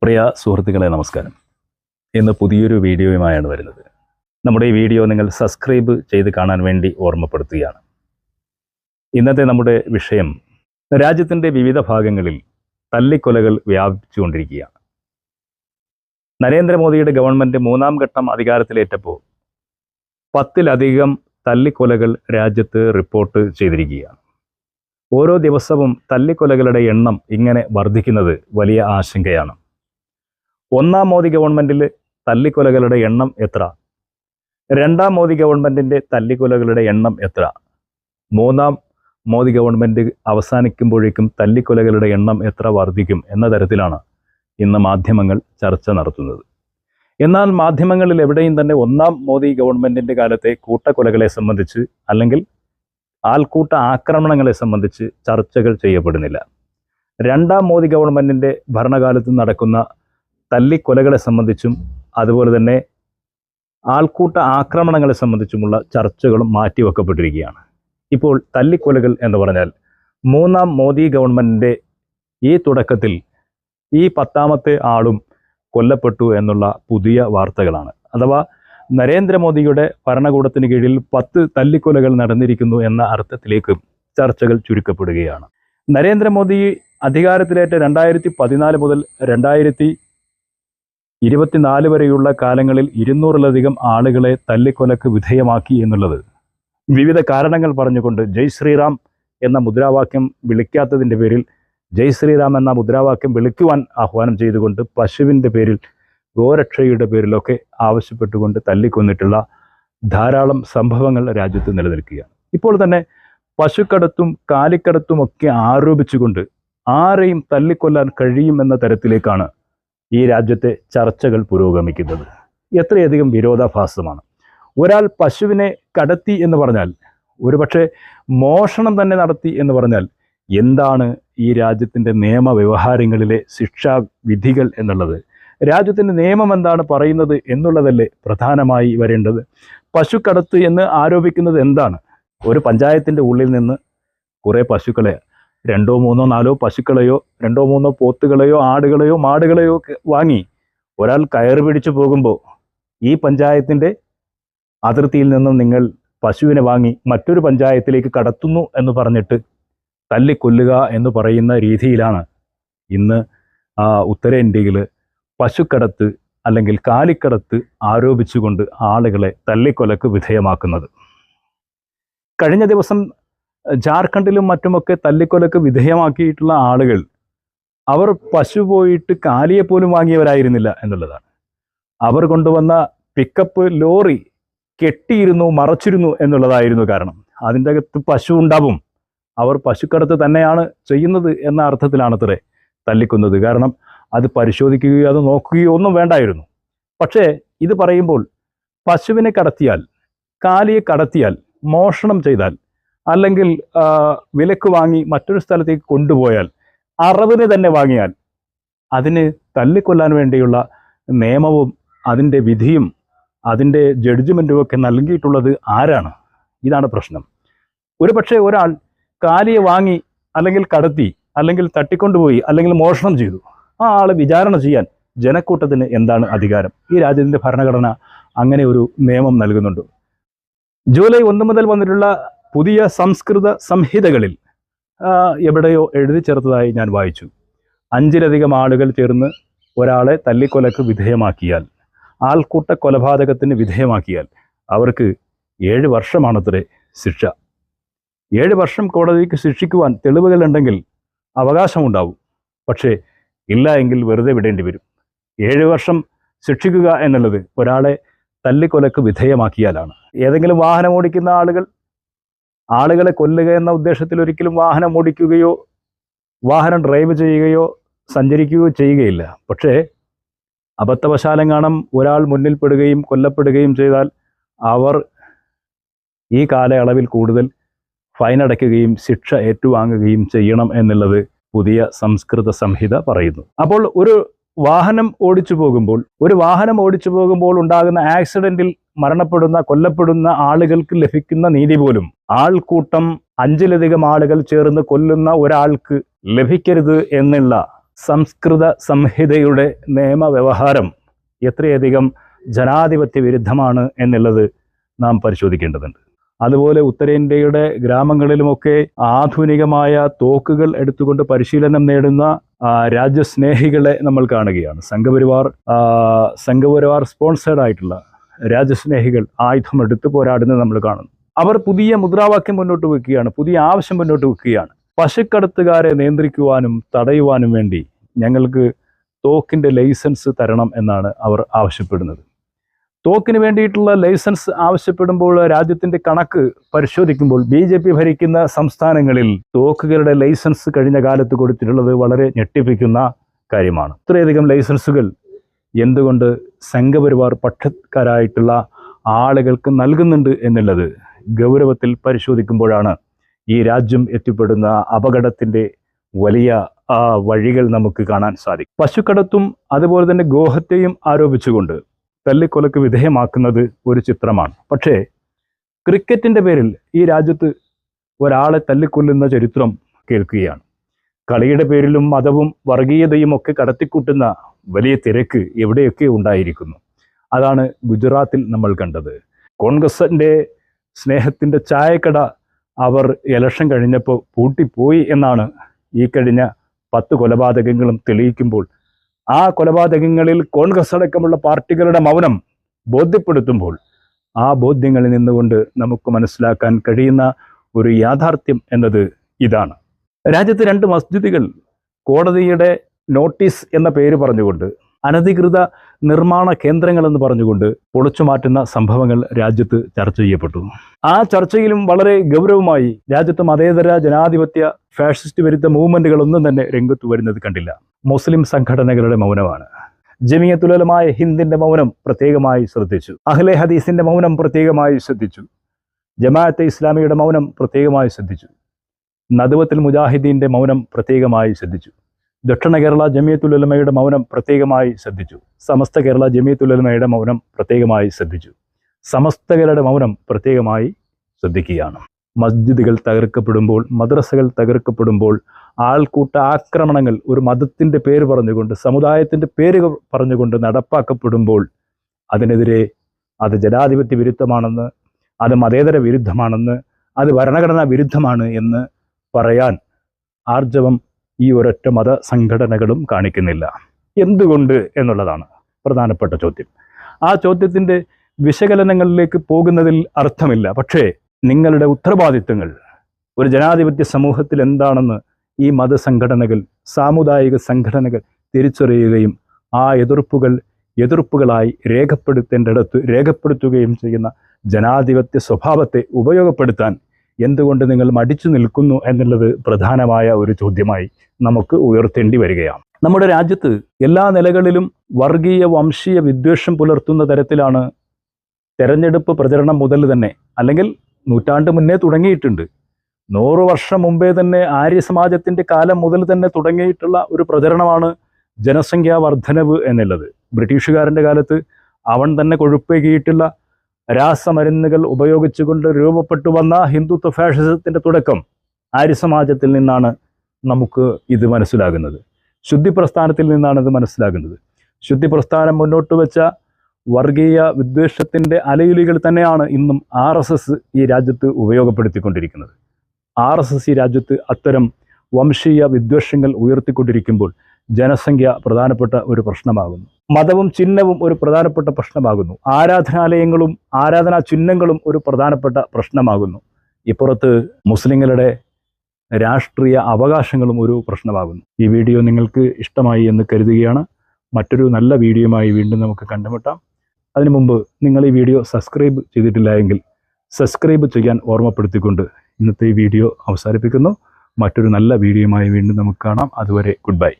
പ്രിയ സുഹൃത്തുക്കളെ നമസ്കാരം. ഇന്ന് പുതിയൊരു വീഡിയോയുമായാണ് വരുന്നത്. നമ്മുടെ ഈ വീഡിയോ നിങ്ങൾ സബ്സ്ക്രൈബ് ചെയ്ത് കാണാൻ വേണ്ടി ഓർമ്മപ്പെടുത്തുകയാണ്. ഇന്നത്തെ നമ്മുടെ വിഷയം രാജ്യത്തിൻ്റെ വിവിധ ഭാഗങ്ങളിൽ തല്ലിക്കൊലകൾ വ്യാപിച്ചുകൊണ്ടിരിക്കുകയാണ്. നരേന്ദ്രമോദിയുടെ ഗവൺമെൻറ് മൂന്നാം ഘട്ടം അധികാരത്തിലേറ്റപ്പോൾ 10-ലധികം തല്ലിക്കൊലകൾ രാജ്യത്ത് റിപ്പോർട്ട് ചെയ്തിരിക്കുകയാണ്. ഓരോ ദിവസവും തല്ലിക്കൊലകളുടെ എണ്ണം ഇങ്ങനെ വർദ്ധിക്കുന്നത് വലിയ ആശങ്കയാണ്. ഒന്നാം മോദി ഗവൺമെൻറ്റിൽ തല്ലിക്കൊലകളുടെ എണ്ണം എത്ര? രണ്ടാം മോദി ഗവൺമെൻറ്റിൻ്റെ തല്ലിക്കൊലകളുടെ എണ്ണം എത്ര? മൂന്നാം മോദി ഗവൺമെൻറ് അവസാനിക്കുമ്പോഴേക്കും തല്ലിക്കൊലകളുടെ എണ്ണം എത്ര വർദ്ധിക്കും എന്ന തരത്തിലാണ് ഇന്ന് മാധ്യമങ്ങൾ ചർച്ച നടത്തുന്നത്. എന്നാൽ മാധ്യമങ്ങളിൽ എവിടെയും തന്നെ ഒന്നാം മോദി ഗവൺമെൻറ്റിൻ്റെ കാലത്തെ കൂട്ടക്കൊലകളെ സംബന്ധിച്ച് അല്ലെങ്കിൽ ആൾക്കൂട്ട ആക്രമണങ്ങളെ സംബന്ധിച്ച് ചർച്ചകൾ ചെയ്യപ്പെടുന്നില്ല. രണ്ടാം മോദി ഗവൺമെൻറ്റിൻ്റെ ഭരണകാലത്ത് നടക്കുന്ന തല്ലിക്കൊലകളെ സംബന്ധിച്ചും അതുപോലെ തന്നെ ആൾക്കൂട്ട ആക്രമണങ്ങളെ സംബന്ധിച്ചുമുള്ള ചർച്ചകളും മാറ്റിവെക്കപ്പെട്ടിരിക്കുകയാണ്. ഇപ്പോൾ തല്ലിക്കൊലകൾ എന്ന് പറഞ്ഞാൽ മൂന്നാം മോദി ഗവൺമെൻറ്റിൻ്റെ ഈ തുടക്കത്തിൽ ഈ 10ാമത്തെ ആളും കൊല്ലപ്പെട്ടു എന്നുള്ള പുതിയ വാർത്തകളാണ്. അഥവാ നരേന്ദ്രമോദിയുടെ ഭരണകൂടത്തിന് കീഴിൽ 10 തല്ലിക്കൊലകൾ നടന്നിരിക്കുന്നു എന്ന അർത്ഥത്തിലേക്ക് ചർച്ചകൾ ചുരുക്കപ്പെടുകയാണ്. നരേന്ദ്രമോദി അധികാരത്തിലേറ്റ 2014 മുതൽ 2024 വരെയുള്ള കാലങ്ങളിൽ 200-ലധികം ആളുകളെ തല്ലിക്കൊലക്ക് വിധേയമാക്കി എന്നുള്ളത് വിവിധ കാരണങ്ങൾ പറഞ്ഞുകൊണ്ട് ജയ് ശ്രീറാം എന്ന മുദ്രാവാക്യം വിളിക്കാത്തതിൻ്റെ പേരിൽ ജയ് ശ്രീറാം എന്ന മുദ്രാവാക്യം വിളിക്കുവാൻ ആഹ്വാനം ചെയ്തുകൊണ്ട് പശുവിൻ്റെ പേരിൽ ഗോരക്ഷയുടെ പേരിലൊക്കെ ആവശ്യപ്പെട്ടുകൊണ്ട് തല്ലിക്കൊന്നിട്ടുള്ള ധാരാളം സംഭവങ്ങൾ രാജ്യത്ത് നിലനിൽക്കുകയാണ്. ഇപ്പോൾ തന്നെ പശുക്കടത്തും കാലിക്കടത്തുമൊക്കെ ആരോപിച്ചുകൊണ്ട് ആരെയും തല്ലിക്കൊല്ലാൻ കഴിയുമെന്ന തരത്തിലേക്കാണ് ഈ രാജ്യത്തെ ചർച്ചകൾ പുരോഗമിക്കുന്നത്. എത്രയധികം വിരോധാഭാസമാണ്. ഒരാൾ പശുവിനെ കടത്തി എന്ന് പറഞ്ഞാൽ, ഒരുപക്ഷെ മോഷണം തന്നെ നടത്തി എന്ന് പറഞ്ഞാൽ എന്താണ് ഈ രാജ്യത്തിൻ്റെ നിയമവ്യവഹാരങ്ങളിലെ ശിക്ഷാവിധികൾ എന്നുള്ളത്? രാജ്യത്തിൻ്റെ നിയമം എന്താണ് പറയുന്നത് എന്നുള്ളതല്ലേ പ്രധാനമായി വരേണ്ടത്? പശുക്കടത്ത് എന്ന് ആരോപിക്കുന്നത് എന്താണ്? ഒരു പഞ്ചായത്തിൻ്റെ ഉള്ളിൽ നിന്ന് കുറേ പശുക്കളെ 2, 3, 4 പശുക്കളെയോ 2, 3 പോത്തുകളെയോ ആടുകളെയോ മാടുകളെയോ വാങ്ങി ഒരാൾ കയറ് പിടിച്ചു പോകുമ്പോൾ ഈ പഞ്ചായത്തിൻ്റെ അതിർത്തിയിൽ നിന്നും നിങ്ങൾ പശുവിനെ വാങ്ങി മറ്റൊരു പഞ്ചായത്തിലേക്ക് കടത്തുന്നു എന്ന് പറഞ്ഞിട്ട് തല്ലിക്കൊല്ലുക എന്ന് പറയുന്ന രീതിയിലാണ് ഇന്ന് ഉത്തരേന്ത്യയിൽ പശുക്കടത്ത് അല്ലെങ്കിൽ കാലിക്കടത്ത് ആരോപിച്ചുകൊണ്ട് ആളുകളെ തല്ലിക്കൊലക്ക് വിധേയമാക്കുന്നത്. കഴിഞ്ഞ ദിവസം ജാർഖണ്ഡിലും മറ്റുമൊക്കെ തല്ലിക്കൊലക്ക് വിധേയമാക്കിയിട്ടുള്ള ആളുകൾ അവർ പശു പോയിട്ട് കാലിയെ പോലും വാങ്ങിയവരായിരുന്നില്ല എന്നുള്ളതാണ്. അവർ കൊണ്ടുവന്ന പിക്കപ്പ് ലോറി കെട്ടിയിരുന്നു, മറച്ചിരുന്നു എന്നുള്ളതായിരുന്നു കാരണം. അതിൻ്റെ അകത്ത് പശു ഉണ്ടാവും. അവർ പശുക്കടത്ത് തന്നെയാണ് ചെയ്യുന്നത് എന്ന അർത്ഥത്തിലാണത്രേ തല്ലിക്കുന്നത്. കാരണം അത് പരിശോധിക്കുകയോ അത് നോക്കുകയോ ഒന്നും വേണ്ടായിരുന്നു. പക്ഷേ ഇത് പറയുമ്പോൾ പശുവിനെ കടത്തിയാൽ, കാലിയെ കടത്തിയാൽ, മോഷണം ചെയ്താൽ അല്ലെങ്കിൽ വിലക്ക് വാങ്ങി മറ്റൊരു സ്ഥലത്തേക്ക് കൊണ്ടുപോയാൽ, അറവിന് തന്നെ വാങ്ങിയാൽ അതിന് തല്ലിക്കൊല്ലാൻ വേണ്ടിയുള്ള നിയമവും അതിൻ്റെ വിധിയും അതിൻ്റെ ജഡ്ജ്മെൻറ്റും ഒക്കെ നൽകിയിട്ടുള്ളത് ആരാണ്? ഇതാണ് പ്രശ്നം. ഒരു പക്ഷേ ഒരാൾ കാലിയെ വാങ്ങി അല്ലെങ്കിൽ കടത്തി അല്ലെങ്കിൽ തട്ടിക്കൊണ്ടുപോയി അല്ലെങ്കിൽ മോഷണം ചെയ്തു, ആ ആളെ വിചാരണ ചെയ്യാൻ ജനക്കൂട്ടത്തിന് എന്താണ് അധികാരം? ഈ രാജ്യത്തിൻ്റെ ഭരണഘടന അങ്ങനെ ഒരു നിയമം നൽകുന്നുണ്ട്. ജൂലൈ 1 മുതൽ വന്നിട്ടുള്ള പുതിയ സംസ്കൃത സംഹിതകളിൽ എവിടെയോ എഴുതി ചേർത്തതായി ഞാൻ വായിച്ചു. 5-ലധികം ആളുകൾ ചേർന്ന് ഒരാളെ തല്ലിക്കൊലക്ക് വിധേയമാക്കിയാൽ, ആൾക്കൂട്ട കൊലപാതകത്തിന് വിധേയമാക്കിയാൽ അവർക്ക് 7 വർഷമാണത്രേ ശിക്ഷ. 7 വർഷം കോടതിക്ക് ശിക്ഷിക്കുവാൻ തെളിവുകളുണ്ടെങ്കിൽ അവകാശമുണ്ടാവും. പക്ഷേ ഇല്ല എങ്കിൽ വെറുതെ വിടേണ്ടി വരും. 7 വർഷം ശിക്ഷിക്കുക എന്നുള്ളത് ഒരാളെ തല്ലിക്കൊലക്ക് വിധേയമാക്കിയാലാണ്. ഏതെങ്കിലും വാഹനം ഓടിക്കുന്ന ആളുകളെ കൊല്ലുക എന്ന ഉദ്ദേശത്തിൽ ഒരിക്കലും വാഹനം ഓടിക്കുകയോ വാഹനം ഡ്രൈവ് ചെയ്യുകയോ സഞ്ചരിക്കുകയോ ചെയ്യുകയില്ല. പക്ഷേ അബദ്ധവശാലെങ്ങാനും ഒരാൾ മുന്നിൽപ്പെടുകയും കൊല്ലപ്പെടുകയും ചെയ്താൽ അവർ ഈ കാലയളവിൽ കൂടുതൽ ഫൈൻ അടയ്ക്കുകയും ശിക്ഷ ഏറ്റുവാങ്ങുകയും ചെയ്യണം എന്നുള്ളത് പുതിയ സംസ്കൃത സംഹിത പറയുന്നു. അപ്പോൾ ഒരു വാഹനം ഓടിച്ചു പോകുമ്പോൾ ഉണ്ടാകുന്ന ആക്സിഡന്റിൽ മരണപ്പെടുന്ന കൊല്ലപ്പെടുന്ന ആളുകൾക്ക് ലഭിക്കുന്ന നീതി പോലും ആൾക്കൂട്ടം 5-ലധികം ആളുകൾ ചേർന്ന് കൊല്ലുന്ന ഒരാൾക്ക് ലഭിക്കരുത് എന്നുള്ള സംസ്കൃത സംഹിതയുടെ നിയമവ്യവഹാരം എത്രയധികം ജനാധിപത്യ വിരുദ്ധമാണ് എന്നുള്ളത് നാം പരിശോധിക്കേണ്ടതുണ്ട്. അതുപോലെ ഉത്തരേന്ത്യയുടെ ഗ്രാമങ്ങളിലുമൊക്കെ ആധുനികമായ തോക്കുകൾ എടുത്തുകൊണ്ട് പരിശീലനം നേടുന്ന രാജ്യസ്നേഹികളെ നമ്മൾ കാണുകയാണ്. സംഘപരിവാർ സ്പോൺസേഡ് ആയിട്ടുള്ള രാജ്യസ്നേഹികൾ ആയുധമെടുത്ത് പോരാടുന്നത് നമ്മൾ കാണുന്നു. അവർ പുതിയ മുദ്രാവാക്യം മുന്നോട്ട് വെക്കുകയാണ്, പുതിയ ആവശ്യം മുന്നോട്ട് വെക്കുകയാണ്. പശുക്കടത്തുകാരെ നിയന്ത്രിക്കുവാനും തടയുവാനും വേണ്ടി ഞങ്ങൾക്ക് തോക്കിൻ്റെ ലൈസൻസ് തരണം എന്നാണ് അവർ ആവശ്യപ്പെടുന്നത്. തോക്കിന് വേണ്ടിയിട്ടുള്ള ലൈസൻസ് ആവശ്യപ്പെടുമ്പോൾ രാജ്യത്തിൻ്റെ കണക്ക് പരിശോധിക്കുമ്പോൾ BJP ഭരിക്കുന്ന സംസ്ഥാനങ്ങളിൽ തോക്കുകളുടെ ലൈസൻസ് കഴിഞ്ഞ കാലത്ത് കൊടുത്തിട്ടുള്ളത് വളരെ ഞെട്ടിപ്പിക്കുന്ന കാര്യമാണ്. ഇത്രയധികം ലൈസൻസുകൾ എന്തുകൊണ്ട് സംഘപരിവാർ പക്ഷക്കാരായിട്ടുള്ള ആളുകൾക്ക് നൽകുന്നുണ്ട് എന്നുള്ളത് ഗൗരവത്തിൽ പരിശോധിക്കുമ്പോഴാണ് ഈ രാജ്യം എത്തിപ്പെടുന്ന അപകടത്തിൻ്റെ വലിയ വഴികൾ നമുക്ക് കാണാൻ സാധിക്കും. പശുക്കടത്തും അതുപോലെ തന്നെ ഗോഹത്യയും ആരോപിച്ചുകൊണ്ട് തല്ലിക്കൊലക്ക് വിധേയമാക്കുന്നത് ഒരു ചിത്രമാണ്. പക്ഷേ ക്രിക്കറ്റിൻ്റെ പേരിൽ ഈ രാജ്യത്ത് ഒരാളെ തല്ലിക്കൊല്ലുന്ന ചരിത്രം കേൾക്കുകയാണ്. കളിയുടെ പേരിലും മതവും വർഗീയതയും ഒക്കെ കടത്തിക്കൂട്ടുന്ന വലിയ തിരക്ക് എവിടെയൊക്കെ ഉണ്ടായിരിക്കുന്നു. അതാണ് ഗുജറാത്തിൽ നമ്മൾ കണ്ടത്. കോൺഗ്രസിൻ്റെ സ്നേഹത്തിൻ്റെ ചായക്കട അവർ ഇലക്ഷൻ കഴിഞ്ഞപ്പോൾ പൂട്ടിപ്പോയി എന്നാണ് ഈ കഴിഞ്ഞ 10 കൊലപാതകങ്ങളും തെളിയിക്കുമ്പോൾ ആ കൊലപാതകങ്ങളിൽ കോൺഗ്രസ് അടക്കമുള്ള പാർട്ടികളുടെ മൗനം ബോധ്യപ്പെടുത്തുമ്പോൾ ആ ബോധ്യങ്ങളിൽ നിന്നുകൊണ്ട് നമുക്ക് മനസ്സിലാക്കാൻ കഴിയുന്ന ഒരു യാഥാർത്ഥ്യം എന്നത് ഇതാണ്. രാജ്യത്ത് 2 മസ്ജിദുകൾ കോടതിയുടെ നോട്ടീസ് എന്ന പേര് പറഞ്ഞുകൊണ്ട് അനധികൃത നിർമ്മാണ കേന്ദ്രങ്ങളെന്ന് പറഞ്ഞുകൊണ്ട് പൊളിച്ചു മാറ്റുന്ന സംഭവങ്ങൾ രാജ്യത്ത് ചർച്ച ചെയ്യപ്പെട്ടു. ആ ചർച്ചയിലും വളരെ ഗൗരവമായി രാജ്യത്ത് മതേതര ജനാധിപത്യ ഫാഷിസ്റ്റ് വിരുദ്ധ മൂവ്മെന്റുകളൊന്നും തന്നെ രംഗത്ത് വരുന്നത് കണ്ടില്ല. മുസ്ലിം സംഘടനകളുടെ മൗനമാണ്. ജമിയത്തുൽ ഉലമാ ഹിന്ദിന്റെ മൗനം പ്രത്യേകമായി ശ്രദ്ധിച്ചു. അഹ്ലെ ഹദീസിന്റെ മൗനം പ്രത്യേകമായി ശ്രദ്ധിച്ചു. ജമാഅത്തെ ഇസ്ലാമിയുടെ മൗനം പ്രത്യേകമായി ശ്രദ്ധിച്ചു. നദ്വത്തുൽ മുജാഹിദീന്റെ മൗനം പ്രത്യേകമായി ശ്രദ്ധിച്ചു. ദക്ഷിണ കേരള ജമിയത്തുൽ ഉലമയുടെ മൗനം പ്രത്യേകമായി ശ്രദ്ധിച്ചു. സമസ്ത കേരള ജമിയത്തുൽ ഉലമയുടെ മൗനം പ്രത്യേകമായി ശ്രദ്ധിച്ചു. സമസ്തകളുടെ മൗനം പ്രത്യേകമായി ശ്രദ്ധിക്കുകയാണ്. മസ്ജിദുകൾ തകർക്കപ്പെടുമ്പോൾ, മദ്രസകൾ തകർക്കപ്പെടുമ്പോൾ, ആൾക്കൂട്ട ആക്രമണങ്ങൾ ഒരു മതത്തിൻ്റെ പേര് പറഞ്ഞുകൊണ്ട്, സമുദായത്തിൻ്റെ പേര് പറഞ്ഞുകൊണ്ട് നടപ്പാക്കപ്പെടുമ്പോൾ അതിനെതിരെ അത് ജനാധിപത്യ വിരുദ്ധമാണെന്ന്, അത് മതേതര വിരുദ്ധമാണെന്ന്, അത് ഭരണഘടനാ വിരുദ്ധമാണ് എന്ന് പറയാൻ ആർജവം ഈ ഒരൊറ്റ മത സംഘടനകളും കാണിക്കുന്നില്ല. എന്തുകൊണ്ട് എന്നുള്ളതാണ് പ്രധാനപ്പെട്ട ചോദ്യം. ആ ചോദ്യത്തിൻ്റെ വിശകലനങ്ങളിലേക്ക് പോകുന്നതിൽ അർത്ഥമില്ല. പക്ഷേ നിങ്ങളുടെ ഉത്തരവാദിത്തങ്ങൾ ഒരു ജനാധിപത്യ സമൂഹത്തിൽ എന്താണെന്ന് ഈ മതസംഘടനകൾ, സാമുദായിക സംഘടനകൾ തിരിച്ചറിയുകയും ആ എതിർപ്പുകളായി രേഖപ്പെടുത്തേണ്ടിടത്ത് രേഖപ്പെടുത്തുകയും ചെയ്യുന്ന ജനാധിപത്യ സ്വഭാവത്തെ ഉപയോഗപ്പെടുത്താൻ എന്തുകൊണ്ട് നിങ്ങൾ മടിച്ചു നിൽക്കുന്നു എന്നുള്ളത് പ്രധാനമായ ഒരു ചോദ്യമായി നമുക്ക് ഉയർത്തേണ്ടി വരികയാണ്. നമ്മുടെ രാജ്യത്ത് എല്ലാ നിലകളിലും വർഗീയ വംശീയ വിദ്വേഷം പുലർത്തുന്ന തരത്തിലാണ് തെരഞ്ഞെടുപ്പ് പ്രചരണം മുതൽ തന്നെ, അല്ലെങ്കിൽ നൂറ്റാണ്ട് മുന്നേ തുടങ്ങിയിട്ടുണ്ട്. 100 വർഷം മുമ്പേ തന്നെ ആര്യ സമാജത്തിൻ്റെ കാലം മുതൽ തന്നെ തുടങ്ങിയിട്ടുള്ള ഒരു പ്രചരണമാണ് ജനസംഖ്യാ വർധനവ് എന്നുള്ളത്. ബ്രിട്ടീഷുകാരൻ്റെ കാലത്ത് അവൻ തന്നെ കൊഴുപ്പേകിയിട്ടുള്ള രാസമരുന്നുകൾ ഉപയോഗിച്ചുകൊണ്ട് രൂപപ്പെട്ടു വന്ന ഹിന്ദുത്വ ഫാഷിസത്തിൻ്റെ തുടക്കം ആര്യസമാജത്തിൽ നിന്നാണ് നമുക്ക് ഇത് മനസ്സിലാകുന്നത്. ശുദ്ധി പ്രസ്ഥാനത്തിൽ നിന്നാണ് ഇത് മനസ്സിലാകുന്നത്. ശുദ്ധി പ്രസ്ഥാനം മുന്നോട്ട് വെച്ച വർഗീയ വിദ്വേഷത്തിൻ്റെ അലയുലികൾ തന്നെയാണ് ഇന്നും RSS ഈ രാജ്യത്ത് ഉപയോഗപ്പെടുത്തിക്കൊണ്ടിരിക്കുന്നത്. RSS ഈ രാജ്യത്ത് അത്തരം വംശീയ വിദ്വേഷങ്ങൾ ഉയർത്തിക്കൊണ്ടിരിക്കുമ്പോൾ ജനസംഖ്യ പ്രധാനപ്പെട്ട ഒരു പ്രശ്നമാകുന്നു. മതവും ചിഹ്നവും ഒരു പ്രധാനപ്പെട്ട പ്രശ്നമാകുന്നു. ആരാധനാലയങ്ങളും ആരാധനാ ചിഹ്നങ്ങളും ഒരു പ്രധാനപ്പെട്ട പ്രശ്നമാകുന്നു. ഇപ്പുറത്ത് മുസ്ലിങ്ങളുടെ രാഷ്ട്രീയ അവകാശങ്ങളും ഒരു പ്രശ്നമാകുന്നു. ഈ വീഡിയോ നിങ്ങൾക്ക് ഇഷ്ടമായി എന്ന് കരുതുകയാണ്. മറ്റൊരു നല്ല വീഡിയോയുമായി വീണ്ടും നമുക്ക് കണ്ടുമുട്ടാം. അതിനു മുമ്പ് നിങ്ങൾ ഈ വീഡിയോ സബ്സ്ക്രൈബ് ചെയ്തിട്ടില്ല എങ്കിൽ സബ്സ്ക്രൈബ് ചെയ്യാൻ ഓർമ്മപ്പെടുത്തിക്കൊണ്ട് ഇന്നത്തെ ഈ വീഡിയോ അവസാനിപ്പിക്കുന്നു. മറ്റൊരു നല്ല വീഡിയോയുമായി വീണ്ടും നമുക്ക് കാണാം. അതുവരെ ഗുഡ് ബൈ.